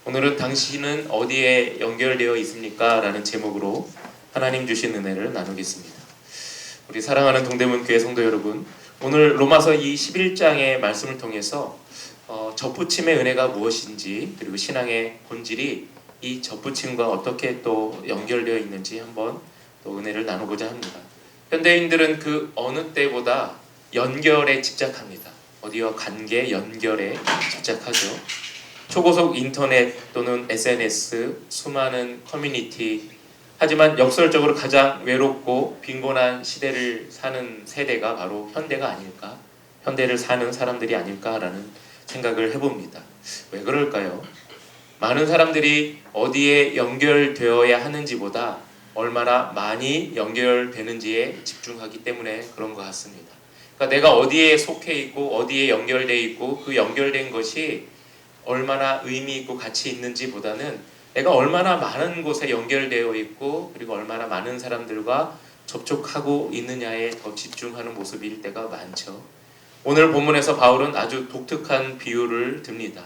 오늘은 당신은 어디에 연결되어 있습니까? 라는 제목으로 하나님 주신 은혜를 나누겠습니다. 우리 사랑하는 동대문교회 성도 여러분, 오늘 로마서 이 11장의 말씀을 통해서 접붙임의 은혜가 무엇인지, 그리고 신앙의 본질이 이 접붙임과 어떻게 또 연결되어 있는지 한번 또 은혜를 나누고자 합니다. 현대인들은 그 어느 때보다 연결에 집착합니다. 어디와 관계, 연결에 집착하죠. 초고속 인터넷 또는 SNS, 수많은 커뮤니티, 하지만 역설적으로 가장 외롭고 빈곤한 시대를 사는 세대가 바로 현대가 아닐까, 현대를 사는 사람들이 아닐까라는 생각을 해봅니다. 왜 그럴까요? 많은 사람들이 어디에 연결되어야 하는지보다 얼마나 많이 연결되는지에 집중하기 때문에 그런 것 같습니다. 그러니까 내가 어디에 속해 있고 어디에 연결되어 있고 그 연결된 것이 얼마나 의미 있고 가치 있는지보다는 내가 얼마나 많은 곳에 연결되어 있고 그리고 얼마나 많은 사람들과 접촉하고 있느냐에 더 집중하는 모습일 때가 많죠. 오늘 본문에서 바울은 아주 독특한 비유를 듭니다.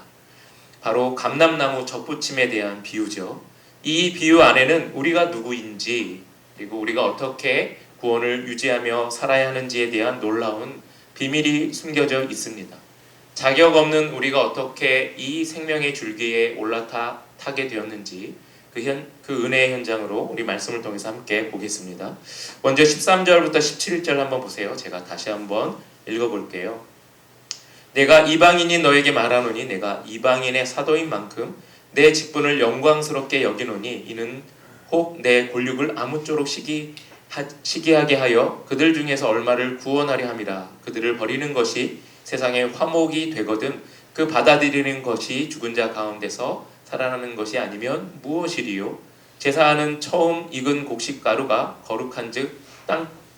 바로 감람나무 접붙임에 대한 비유죠. 이 비유 안에는 우리가 누구인지 그리고 우리가 어떻게 구원을 유지하며 살아야 하는지에 대한 놀라운 비밀이 숨겨져 있습니다. 자격 없는 우리가 어떻게 이 생명의 줄기에 올라타게 되었는지 그 은혜의 현장으로 우리 말씀을 통해서 함께 보겠습니다. 먼저 13절부터 17절 한번 보세요. 제가 다시 한번 읽어볼게요. 내가 이방인인 너에게 말하노니 내가 이방인의 사도인 만큼 내 직분을 영광스럽게 여기노니 이는 혹 내 권력을 아무쪼록 시기하게 하여 그들 중에서 얼마를 구원하려 함이라. 그들을 버리는 것이 세상의 화목이 되거든 그 받아들이는 것이 죽은 자 가운데서 살아나는 것이 아니면 무엇이리요? 제사하는 처음 익은 곡식가루가 거룩한즉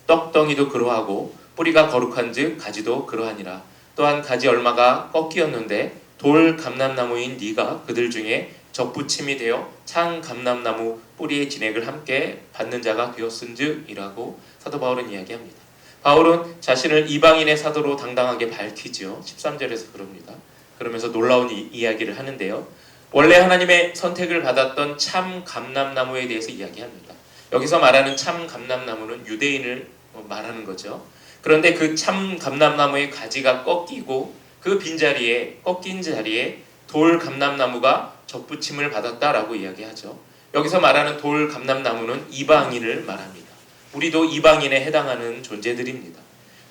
떡덩이도 그러하고 뿌리가 거룩한즉 가지도 그러하니라. 또한 가지 얼마가 꺾이었는데 돌 감람나무인 네가 그들 중에 접붙임이 되어 창 감람나무 뿌리의 진액을 함께 받는 자가 되었은즉이라고 사도 바울은 이야기합니다. 바울은 자신을 이방인의 사도로 당당하게 밝히지요. 13절에서 그럽니다. 그러면서 놀라운 이야기를 하는데요. 원래 하나님의 선택을 받았던 참 감람나무에 대해서 이야기합니다. 여기서 말하는 참 감람나무는 유대인을 말하는 거죠. 그런데 그 참 감람나무의 가지가 꺾이고 그 빈자리에 꺾인 자리에 돌 감람나무가 접붙임을 받았다라고 이야기하죠. 여기서 말하는 돌 감람나무는 이방인을 말합니다. 우리도 이방인에 해당하는 존재들입니다.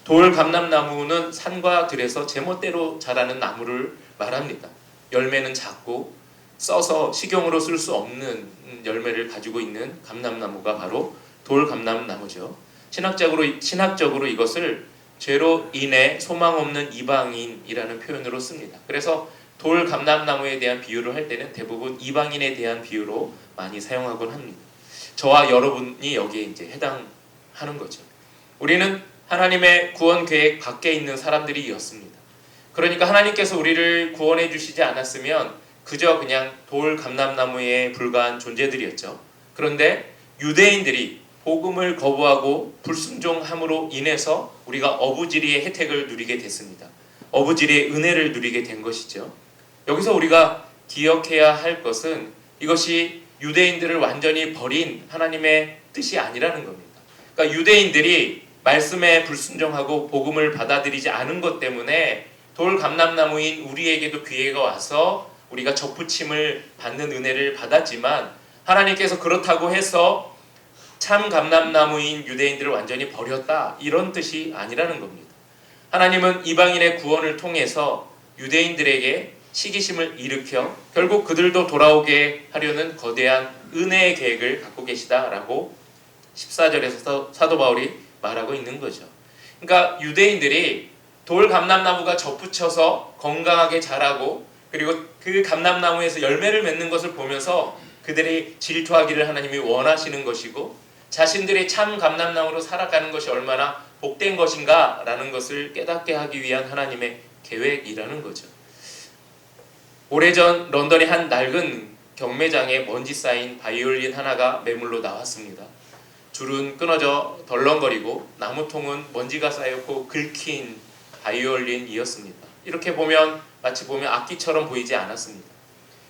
돌 감람나무는 산과 들에서 제멋대로 자라는 나무를 말합니다. 열매는 작고 써서 식용으로 쓸 수 없는 열매를 가지고 있는 감람나무가 바로 돌 감람나무죠. 신학적으로 이것을 죄로 인해 소망 없는 이방인이라는 표현으로 씁니다. 그래서 돌 감람나무에 대한 비유를 할 때는 대부분 이방인에 대한 비유로 많이 사용하곤 합니다. 저와 여러분이 여기에 이제 해당하는 거죠. 우리는 하나님의 구원 계획 밖에 있는 사람들이었습니다. 그러니까 하나님께서 우리를 구원해 주시지 않았으면 그저 그냥 돌 감람나무에 불과한 존재들이었죠. 그런데 유대인들이 복음을 거부하고 불순종함으로 인해서 우리가 어부지리의 혜택을 누리게 됐습니다. 어부지리의 은혜를 누리게 된 것이죠. 여기서 우리가 기억해야 할 것은 이것이 유대인들을 완전히 버린 하나님의 뜻이 아니라는 겁니다. 그러니까 유대인들이 말씀에 불순종하고 복음을 받아들이지 않은 것 때문에 돌 감람나무인 우리에게도 기회가 와서 우리가 접붙임을 받는 은혜를 받았지만 하나님께서 그렇다고 해서 참 감람나무인 유대인들을 완전히 버렸다 이런 뜻이 아니라는 겁니다. 하나님은 이방인의 구원을 통해서 유대인들에게 시기심을 일으켜 결국 그들도 돌아오게 하려는 거대한 은혜의 계획을 갖고 계시다라고 14절에서 사도 바울이 말하고 있는 거죠. 그러니까 유대인들이 돌 감람나무가 접붙여서 건강하게 자라고 그리고 그 감람나무에서 열매를 맺는 것을 보면서 그들이 질투하기를 하나님이 원하시는 것이고 자신들이 참 감람나무로 살아가는 것이 얼마나 복된 것인가 라는 것을 깨닫게 하기 위한 하나님의 계획이라는 거죠. 오래전 런던의 한 낡은 경매장에 먼지 쌓인 바이올린 하나가 매물로 나왔습니다. 줄은 끊어져 덜렁거리고 나무통은 먼지가 쌓였고 긁힌 바이올린이었습니다. 이렇게 보면 마치 악기처럼 보이지 않았습니다.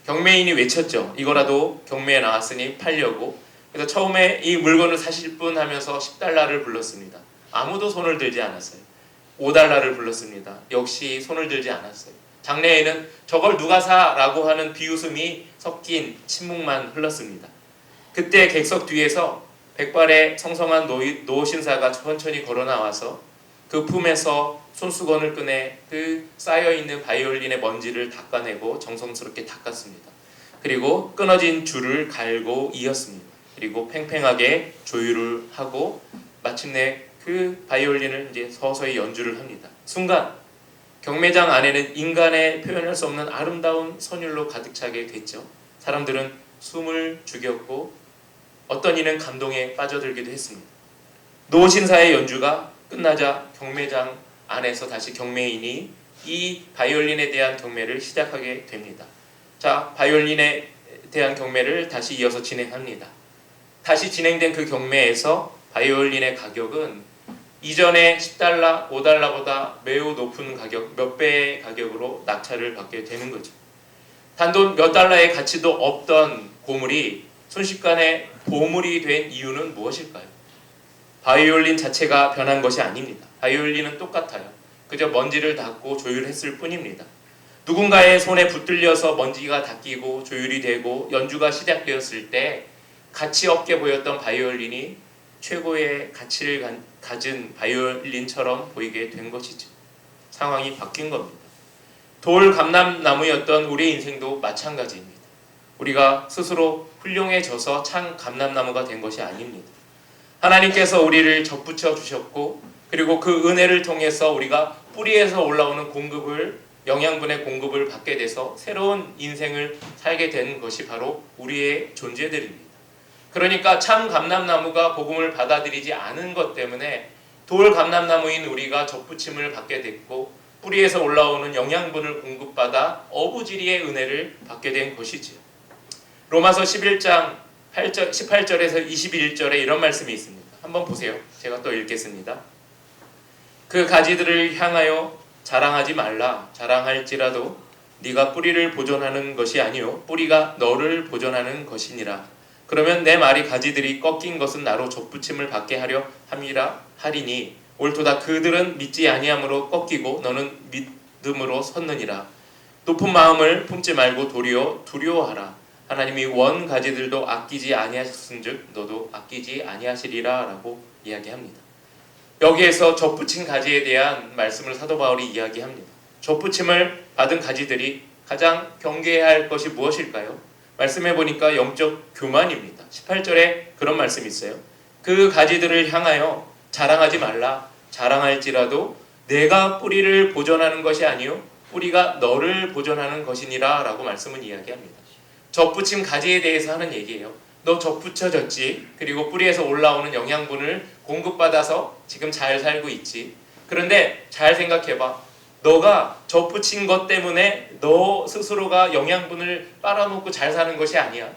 경매인이 외쳤죠. 이거라도 경매에 나왔으니 팔려고. 그래서 처음에 이 물건을 사실 분 하면서 10달러를 불렀습니다. 아무도 손을 들지 않았어요. 5달러를 불렀습니다. 역시 손을 들지 않았어요. 장래에는 저걸 누가 사? 라고 하는 비웃음이 섞인 침묵만 흘렀습니다. 그때 객석 뒤에서 백발의 성성한 노 신사가 천천히 걸어 나와서 그 품에서 손수건을 꺼내 그 쌓여있는 바이올린의 먼지를 닦아내고 정성스럽게 닦았습니다. 그리고 끊어진 줄을 갈고 이었습니다. 그리고 팽팽하게 조율을 하고 마침내 그 바이올린을 이제 서서히 연주를 합니다. 순간 경매장 안에는 인간의 표현할 수 없는 아름다운 선율로 가득 차게 됐죠. 사람들은 숨을 죽였고 어떤 이는 감동에 빠져들기도 했습니다. 노 신사의 연주가 끝나자 경매장 안에서 다시 경매인이 이 바이올린에 대한 경매를 시작하게 됩니다. 자, 바이올린에 대한 경매를 다시 이어서 진행합니다. 다시 진행된 그 경매에서 바이올린의 가격은 이전에 10달러, 5달러보다 매우 높은 가격, 몇 배의 가격으로 낙찰을 받게 되는 거죠. 단돈 몇 달러의 가치도 없던 고물이 순식간에 보물이 된 이유는 무엇일까요? 바이올린 자체가 변한 것이 아닙니다. 바이올린은 똑같아요. 그저 먼지를 닦고 조율했을 뿐입니다. 누군가의 손에 붙들려서 먼지가 닦이고 조율이 되고 연주가 시작되었을 때 가치 없게 보였던 바이올린이 최고의 가치를 가진 바이올린처럼 보이게 된 것이죠. 상황이 바뀐 겁니다. 돌 감람나무였던 우리의 인생도 마찬가지입니다. 우리가 스스로 훌륭해져서 참 감람나무가 된 것이 아닙니다. 하나님께서 우리를 접붙여 주셨고 그리고 그 은혜를 통해서 우리가 뿌리에서 올라오는 공급을 영양분의 공급을 받게 돼서 새로운 인생을 살게 된 것이 바로 우리의 존재들입니다. 그러니까 참 감람나무가 복음을 받아들이지 않은 것 때문에 돌 감람나무인 우리가 접붙임을 받게 됐고 뿌리에서 올라오는 영양분을 공급받아 어부지리의 은혜를 받게 된 것이지요. 로마서 11장 18절에서 21절에 이런 말씀이 있습니다. 한번 보세요. 제가 또 읽겠습니다. 그 가지들을 향하여 자랑하지 말라. 자랑할지라도 네가 뿌리를 보존하는 것이 아니요 뿌리가 너를 보존하는 것이니라. 그러면 내 말이 가지들이 꺾인 것은 나로 접붙임을 받게 하려 함이라 하리니 옳도다. 그들은 믿지 아니함으로 꺾이고 너는 믿음으로 섰느니라. 높은 마음을 품지 말고 도리어 두려워하라. 하나님이 원 가지들도 아끼지 아니하셨은즉 너도 아끼지 아니하시리라 라고 이야기합니다. 여기에서 접붙인 가지에 대한 말씀을 사도 바울이 이야기합니다. 접붙임을 받은 가지들이 가장 경계해야 할 것이 무엇일까요? 말씀해 보니까 영적 교만입니다. 18절에 그런 말씀이 있어요. 그 가지들을 향하여 자랑하지 말라. 자랑할지라도 내가 뿌리를 보존하는 것이 아니요 뿌리가 너를 보존하는 것이니라 라고 말씀은 이야기합니다. 접붙임 가지에 대해서 하는 얘기예요. 너 접붙여졌지. 그리고 뿌리에서 올라오는 영양분을 공급받아서 지금 잘 살고 있지. 그런데 잘 생각해봐. 너가 접붙인 것 때문에 너 스스로가 영양분을 빨아먹고 잘 사는 것이 아니야.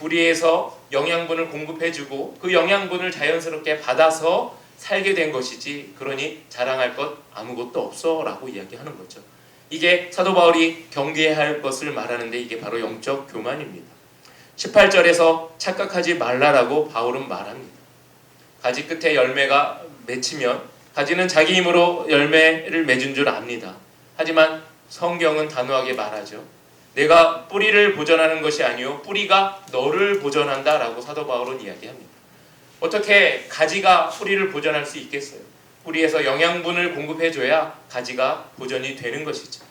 뿌리에서 영양분을 공급해주고 그 영양분을 자연스럽게 받아서 살게 된 것이지. 그러니 자랑할 것 아무것도 없어 라고 이야기하는 거죠. 이게 사도 바울이 경계해야 할 것을 말하는데 이게 바로 영적 교만입니다. 18절에서 착각하지 말라라고 바울은 말합니다. 가지 끝에 열매가 맺히면 가지는 자기 힘으로 열매를 맺은 줄 압니다. 하지만 성경은 단호하게 말하죠. 내가 뿌리를 보존하는 것이 아니요 뿌리가 너를 보존한다 라고 사도 바울은 이야기합니다. 어떻게 가지가 뿌리를 보존할 수 있겠어요? 뿌리에서 영양분을 공급해줘야 가지가 보존이 되는 것이죠.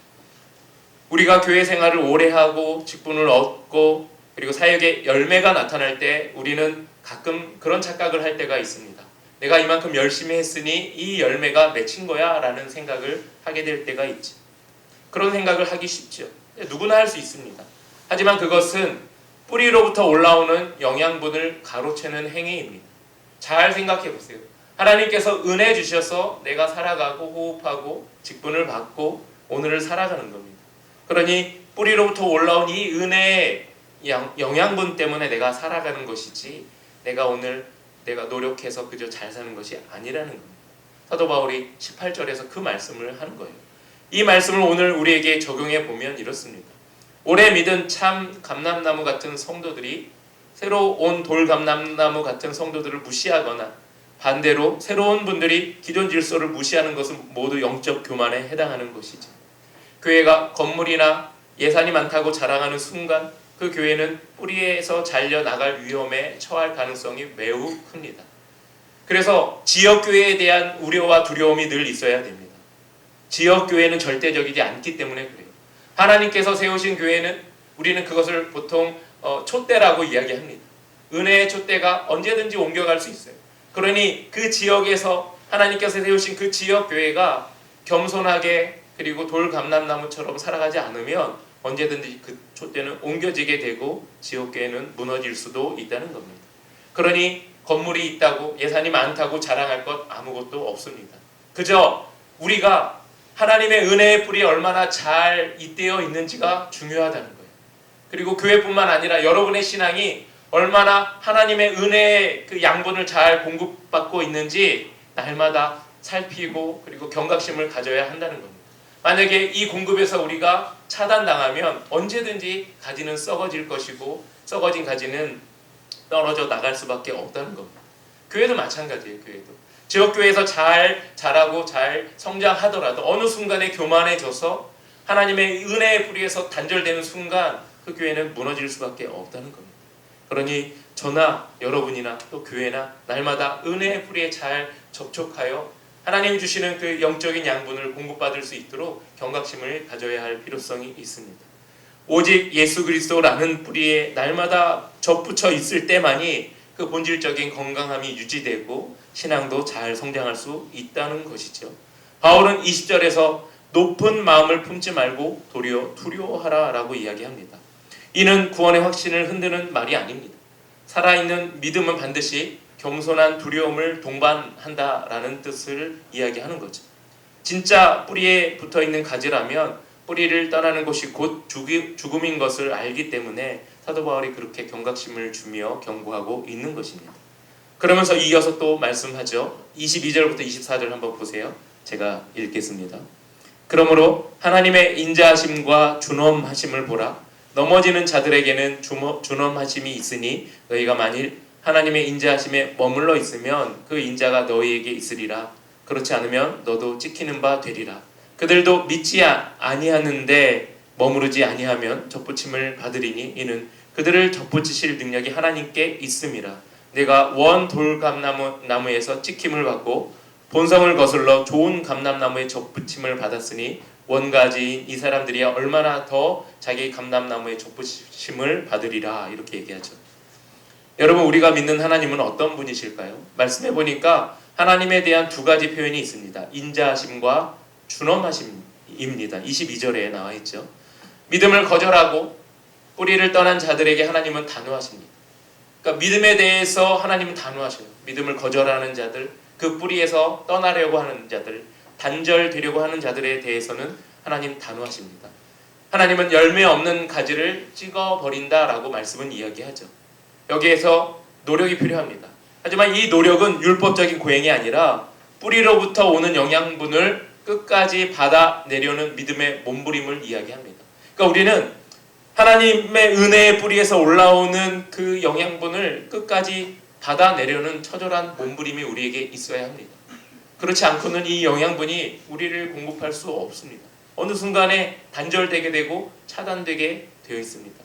우리가 교회 생활을 오래 하고 직분을 얻고 그리고 사역에 열매가 나타날 때 우리는 가끔 그런 착각을 할 때가 있습니다. 내가 이만큼 열심히 했으니 이 열매가 맺힌 거야 라는 생각을 하게 될 때가 있죠. 그런 생각을 하기 쉽죠. 누구나 할 수 있습니다. 하지만 그것은 뿌리로부터 올라오는 영양분을 가로채는 행위입니다. 잘 생각해 보세요. 하나님께서 은혜 주셔서 내가 살아가고 호흡하고 직분을 받고 오늘을 살아가는 겁니다. 그러니 뿌리로부터 올라온 이 은혜의 영양분 때문에 내가 살아가는 것이지 내가 노력해서 그저 잘 사는 것이 아니라는 겁니다. 사도 바울이 18절에서 그 말씀을 하는 거예요. 이 말씀을 오늘 우리에게 적용해 보면 이렇습니다. 오래 믿은 참 감람나무 같은 성도들이 새로 온 돌 감람나무 같은 성도들을 무시하거나 반대로 새로운 분들이 기존 질서를 무시하는 것은 모두 영적 교만에 해당하는 것이죠. 교회가 건물이나 예산이 많다고 자랑하는 순간 그 교회는 뿌리에서 잘려 나갈 위험에 처할 가능성이 매우 큽니다. 그래서 지역교회에 대한 우려와 두려움이 늘 있어야 됩니다. 지역교회는 절대적이지 않기 때문에 그래요. 하나님께서 세우신 교회는 우리는 그것을 보통 촛대라고 이야기합니다. 은혜의 촛대가 언제든지 옮겨갈 수 있어요. 그러니 그 지역에서 하나님께서 세우신 그 지역교회가 겸손하게 그리고 돌감람나무처럼 살아가지 않으면 언제든지 그 촛대는 옮겨지게 되고 지역교회는 무너질 수도 있다는 겁니다. 그러니 건물이 있다고 예산이 많다고 자랑할 것 아무것도 없습니다. 그저 우리가 하나님의 은혜의 뿌리 얼마나 잘 잇대어 있는지가 중요하다는 거예요. 그리고 교회뿐만 아니라 여러분의 신앙이 얼마나 하나님의 은혜의 그 양분을 잘 공급받고 있는지 날마다 살피고 그리고 경각심을 가져야 한다는 겁니다. 만약에 이 공급에서 우리가 차단당하면 언제든지 가지는 썩어질 것이고 썩어진 가지는 떨어져 나갈 수밖에 없다는 겁니다. 교회도 마찬가지예요. 교회도 지역교회에서 잘 자라고 잘 성장하더라도 어느 순간에 교만해져서 하나님의 은혜의 뿌리에서 단절되는 순간 그 교회는 무너질 수밖에 없다는 겁니다. 그러니 저나 여러분이나 또 교회나 날마다 은혜의 뿌리에 잘 접촉하여 하나님이 주시는 그 영적인 양분을 공급받을 수 있도록 경각심을 가져야 할 필요성이 있습니다. 오직 예수 그리스도라는 뿌리에 날마다 접붙여 있을 때만이 그 본질적인 건강함이 유지되고 신앙도 잘 성장할 수 있다는 것이죠. 바울은 20절에서 높은 마음을 품지 말고 도리어 두려워하라 라고 이야기합니다. 이는 구원의 확신을 흔드는 말이 아닙니다. 살아있는 믿음은 반드시 겸손한 두려움을 동반한다라는 뜻을 이야기하는 거죠. 진짜 뿌리에 붙어있는 가지라면 뿌리를 떠나는 것이 곧 죽음인 것을 알기 때문에 사도 바울이 그렇게 경각심을 주며 경고하고 있는 것입니다. 그러면서 이어서 또 말씀하죠. 22절부터 24절 한번 보세요. 제가 읽겠습니다. 그러므로 하나님의 인자하심과 준엄하심을 보라. 넘어지는 자들에게는 준엄하심이 있으니 너희가 만일 하나님의 인자하심에 머물러 있으면 그 인자가 너희에게 있으리라. 그렇지 않으면 너도 찍히는 바 되리라. 그들도 믿지 아니하는데 머무르지 아니하면 접붙임을 받으리니 이는 그들을 접붙이실 능력이 하나님께 있음이라. 내가 원 돌감나무에서 찍힘을 받고 본성을 거슬러 좋은 감람나무에 접붙임을 받았으니 원가지인 이 사람들이 얼마나 더 자기 감람나무에 접붙임을 받으리라. 이렇게 얘기하죠. 여러분, 우리가 믿는 하나님은 어떤 분이실까요? 말씀해 보니까 하나님에 대한 두 가지 표현이 있습니다. 인자하심과 준엄하심입니다. 22절에 나와 있죠. 믿음을 거절하고 뿌리를 떠난 자들에게 하나님은 단호하십니다. 그러니까 믿음에 대해서 하나님은 단호하셔요. 믿음을 거절하는 자들, 그 뿌리에서 떠나려고 하는 자들, 단절되려고 하는 자들에 대해서는 하나님 단호하십니다. 하나님은 열매 없는 가지를 찍어버린다라고 말씀은 이야기하죠. 여기에서 노력이 필요합니다. 하지만 이 노력은 율법적인 고행이 아니라 뿌리로부터 오는 영양분을 끝까지 받아내려는 믿음의 몸부림을 이야기합니다. 그러니까 우리는 하나님의 은혜의 뿌리에서 올라오는 그 영양분을 끝까지 받아내려는 처절한 몸부림이 우리에게 있어야 합니다. 그렇지 않고는 이 영양분이 우리를 공급할 수 없습니다. 어느 순간에 단절되게 되고 차단되게 되어 있습니다.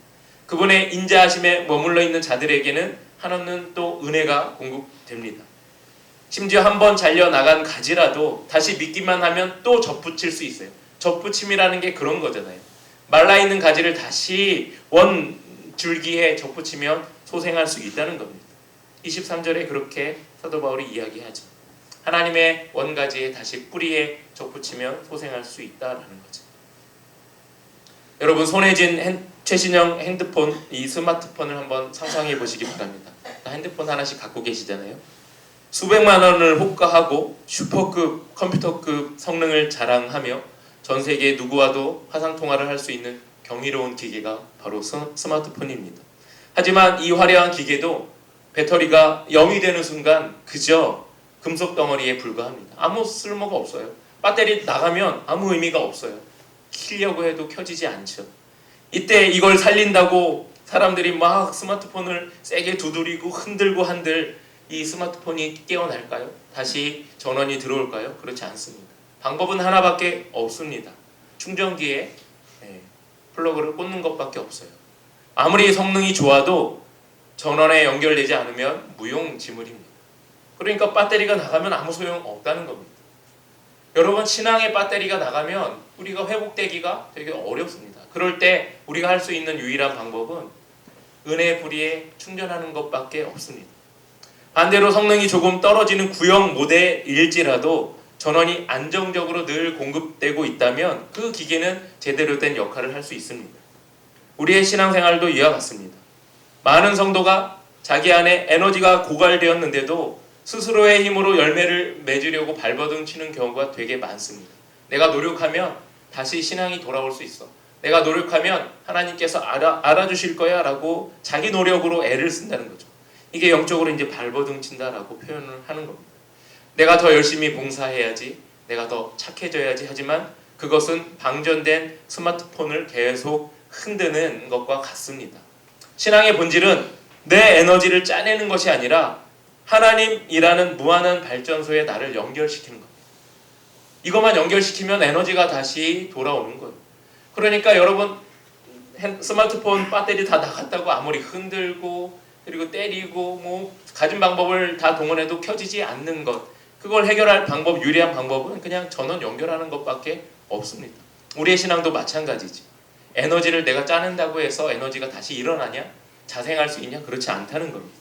그분의 인자하심에 머물러 있는 자들에게는 한없는 또 은혜가 공급됩니다. 심지어 한번 잘려나간 가지라도 다시 믿기만 하면 또 접붙일 수 있어요. 접붙임이라는 게 그런 거잖아요. 말라있는 가지를 다시 원 줄기에 접붙이면 소생할 수 있다는 겁니다. 23절에 그렇게 사도 바울이 이야기하죠. 하나님의 원가지에 다시 뿌리에 접붙이면 소생할 수 있다라는 거죠. 여러분, 손에 쥔 최신형 핸드폰, 이 스마트폰을 한번 상상해 보시기 바랍니다. 핸드폰 하나씩 갖고 계시잖아요. 수백만 원을 호가하고 슈퍼급 컴퓨터급 성능을 자랑하며 전 세계 누구와도 화상통화를 할 수 있는 경이로운 기계가 바로 스마트폰입니다. 하지만 이 화려한 기계도 배터리가 0이 되는 순간 그저 금속 덩어리에 불과합니다. 아무 쓸모가 없어요. 배터리 나가면 아무 의미가 없어요. 켜려고 해도 켜지지 않죠. 이때 이걸 살린다고 사람들이 막 스마트폰을 세게 두드리고 흔들고 한들 이 스마트폰이 깨어날까요? 다시 전원이 들어올까요? 그렇지 않습니다. 방법은 하나밖에 없습니다. 충전기에 플러그를 꽂는 것밖에 없어요. 아무리 성능이 좋아도 전원에 연결되지 않으면 무용지물입니다. 그러니까 배터리가 나가면 아무 소용 없다는 겁니다. 여러분, 신앙의 배터리가 나가면 우리가 회복되기가 되게 어렵습니다. 그럴 때 우리가 할 수 있는 유일한 방법은 은혜의 뿌리에 충전하는 것밖에 없습니다. 반대로 성능이 조금 떨어지는 구형 모델일지라도 전원이 안정적으로 늘 공급되고 있다면 그 기계는 제대로 된 역할을 할 수 있습니다. 우리의 신앙생활도 이와 같습니다. 많은 성도가 자기 안에 에너지가 고갈되었는데도 스스로의 힘으로 열매를 맺으려고 발버둥 치는 경우가 되게 많습니다. 내가 노력하면 다시 신앙이 돌아올 수 있어. 내가 노력하면 하나님께서 알아주실 거야 라고 자기 노력으로 애를 쓴다는 거죠. 이게 영적으로 이제 발버둥 친다라고 표현을 하는 겁니다. 내가 더 열심히 봉사해야지, 내가 더 착해져야지 하지만 그것은 방전된 스마트폰을 계속 흔드는 것과 같습니다. 신앙의 본질은 내 에너지를 짜내는 것이 아니라 하나님이라는 무한한 발전소에 나를 연결시키는 겁니다. 이것만 연결시키면 에너지가 다시 돌아오는 거예요. 그러니까 여러분, 스마트폰 배터리 다 나갔다고 아무리 흔들고 그리고 때리고 뭐 가진 방법을 다 동원해도 켜지지 않는 것, 그걸 해결할 방법, 유리한 방법은 그냥 전원 연결하는 것밖에 없습니다. 우리의 신앙도 마찬가지지. 에너지를 내가 짜낸다고 해서 에너지가 다시 일어나냐? 자생할 수 있냐? 그렇지 않다는 겁니다.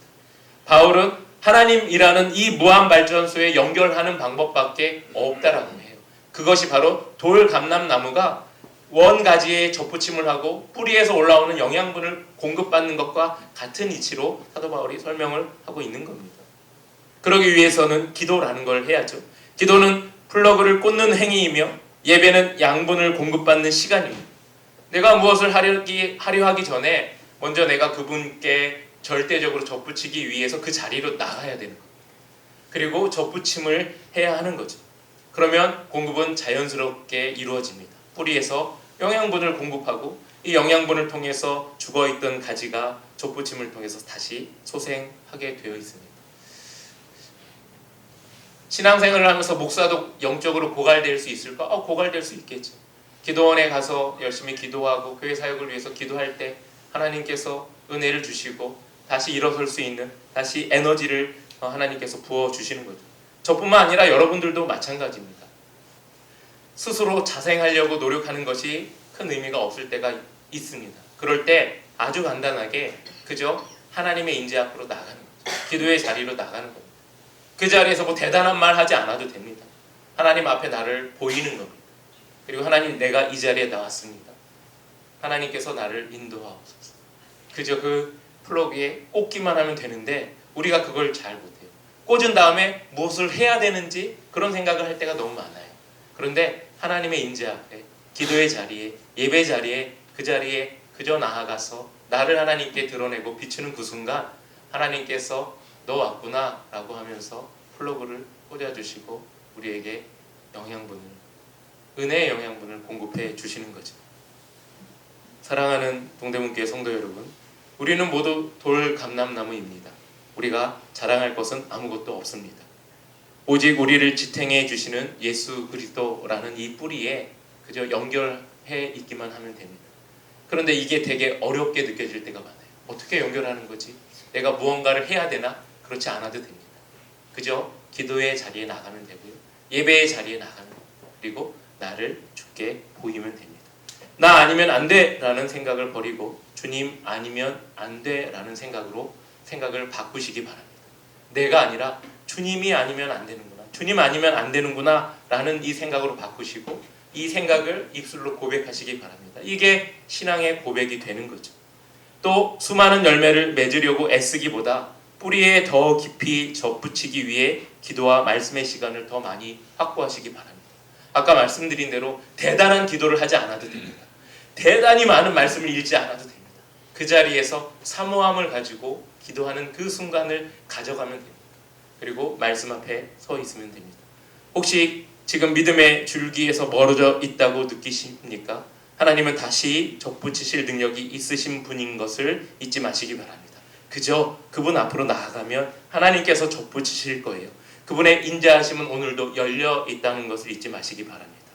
바울은 하나님이라는 이 무한 발전소에 연결하는 방법밖에 없다라고 해요. 그것이 바로 돌감람나무가 원가지에 접붙임을 하고 뿌리에서 올라오는 영양분을 공급받는 것과 같은 이치로 사도 바울이 설명을 하고 있는 겁니다. 그러기 위해서는 기도라는 걸 해야죠. 기도는 플러그를 꽂는 행위이며 예배는 양분을 공급받는 시간입니다. 내가 무엇을 하려 하기 전에 먼저 내가 그분께 절대적으로 접붙이기 위해서 그 자리로 나가야 되는 겁니다. 그리고 접붙임을 해야 하는 거죠. 그러면 공급은 자연스럽게 이루어집니다. 뿌리에서 영양분을 공급하고 이 영양분을 통해서 죽어있던 가지가 접붙임을 통해서 다시 소생하게 되어 있습니다. 신앙생활을 하면서 목사도 영적으로 고갈될 수 있을까? 고갈될 수 있겠죠. 기도원에 가서 열심히 기도하고 교회 사역을 위해서 기도할 때 하나님께서 은혜를 주시고 다시 일어설 수 있는, 다시 에너지를 하나님께서 부어주시는 거죠. 저뿐만 아니라 여러분들도 마찬가지입니다. 스스로 자생하려고 노력하는 것이 큰 의미가 없을 때가 있습니다. 그럴 때 아주 간단하게 그저 하나님의 임재 앞으로 나가는 거죠. 기도의 자리로 나가는 겁니다. 그 자리에서 뭐 대단한 말 하지 않아도 됩니다. 하나님 앞에 나를 보이는 겁니다. 그리고 하나님, 내가 이 자리에 나왔습니다. 하나님께서 나를 인도하옵소서. 그저 그 플러그에 꽂기만 하면 되는데 우리가 그걸 잘 못해요. 꽂은 다음에 무엇을 해야 되는지 그런 생각을 할 때가 너무 많아요. 그런데 하나님의 임재 앞에, 기도의 자리에, 예배 자리에, 그 자리에 그저 나아가서 나를 하나님께 드러내고 비추는 그 순간 하나님께서 너 왔구나 라고 하면서 플러그를 꽂아주시고 우리에게 영양분을, 은혜의 영양분을 공급해 주시는 거죠. 사랑하는 동대문교회 성도 여러분, 우리는 모두 돌감람나무입니다. 우리가 자랑할 것은 아무것도 없습니다. 오직 우리를 지탱해 주시는 예수 그리스도라는 이 뿌리에 그저 연결해 있기만 하면 됩니다. 그런데 이게 되게 어렵게 느껴질 때가 많아요. 어떻게 연결하는 거지? 내가 무언가를 해야 되나? 그렇지 않아도 됩니다. 그저 기도의 자리에 나가면 되고요. 예배의 자리에 나가면 됩니다. 그리고 나를 주께 보이면 됩니다. 나 아니면 안 돼 라는 생각을 버리고 주님 아니면 안 돼 라는 생각을 바꾸시기 바랍니다. 내가 아니라 주님이 아니면 안 되는구나, 주님 아니면 안 되는구나 라는 이 생각으로 바꾸시고 이 생각을 입술로 고백하시기 바랍니다. 이게 신앙의 고백이 되는 거죠. 또 수많은 열매를 맺으려고 애쓰기보다 뿌리에 더 깊이 접붙이기 위해 기도와 말씀의 시간을 더 많이 확보하시기 바랍니다. 아까 말씀드린 대로 대단한 기도를 하지 않아도 됩니다. 대단히 많은 말씀을 읽지 않아도 됩니다. 그 자리에서 사모함을 가지고 기도하는 그 순간을 가져가면 됩니다. 그리고 말씀 앞에 서 있으면 됩니다. 혹시 지금 믿음의 줄기에서 멀어져 있다고 느끼십니까? 하나님은 다시 접붙이실 능력이 있으신 분인 것을 잊지 마시기 바랍니다. 그저 그분 앞으로 나아가면 하나님께서 접붙이실 거예요. 그분의 인자하심은 오늘도 열려 있다는 것을 잊지 마시기 바랍니다.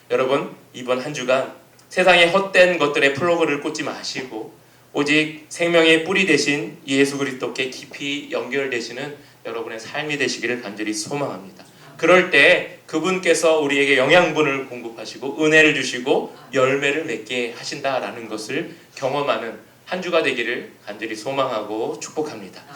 여러분, 이번 한 주간 세상의 헛된 것들에 플러그를 꽂지 마시고 오직 생명의 뿌리 되신 예수 그리스도께 깊이 연결되시는 여러분의 삶이 되시기를 간절히 소망합니다. 그럴 때 그분께서 우리에게 영양분을 공급하시고 은혜를 주시고 열매를 맺게 하신다라는 것을 경험하는 한 주가 되기를 간절히 소망하고 축복합니다.